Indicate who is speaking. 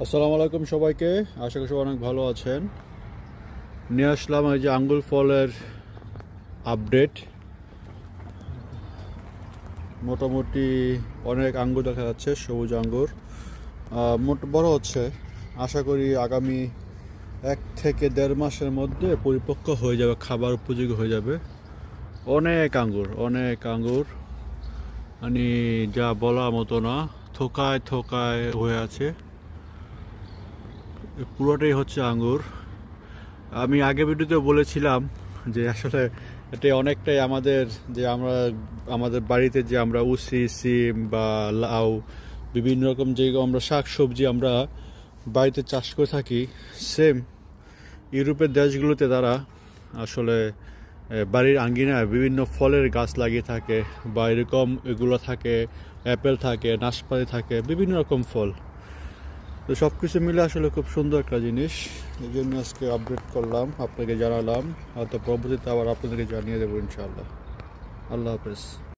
Speaker 1: আসসালামু আলাইকুম সবাইকে। আশা করি সবাই অনেক ভালো আছেন। নিয়ে আসলাম এই যে আঙ্গুর ফলের আপডেট। মোটামুটি অনেক আঙ্গুর দেখা যাচ্ছে, সবুজ আঙ্গুর বড় হচ্ছে। আশা করি আগামী 1 থেকে 1.5 মাসের মধ্যে পরিপক্ক হয়ে যাবে, খাবার উপযোগী হয়ে যাবে। অনেক আঙ্গুর মানে যা বলার মতো না, থোকায় থোকায় হয়ে আছে। পুরোটাই হচ্ছে আঙ্গুর। আমি আগে ভিডিওতে বলেছিলাম যে আসলে এটা অনেকটাই আমাদের বাড়িতে যে আমরা উছি, সিম বা লাউ, বিভিন্ন রকম যে আমরা শাক সবজি আমরা বাড়িতে চাষ করে থাকি, সেম ইউরোপের দেশগুলোতে তারা আসলে বাড়ির আঙ্গিনায় বিভিন্ন ফলের গাছ লাগিয়ে থাকে, বা এরকম এগুলো থাকে, অ্যাপেল থাকে, নাশপাতি থাকে, বিভিন্ন রকম ফল। তো সব কিছু মিলে আসলে খুব সুন্দর একটা জিনিস। এই জন্য আজকে আপডেট করলাম, আপনাকে জানালাম। হয়তো পরবর্তীতে আবার আপনাদেরকে জানিয়ে দেবো ইনশাআল্লাহ। আল্লাহ হাফেজ।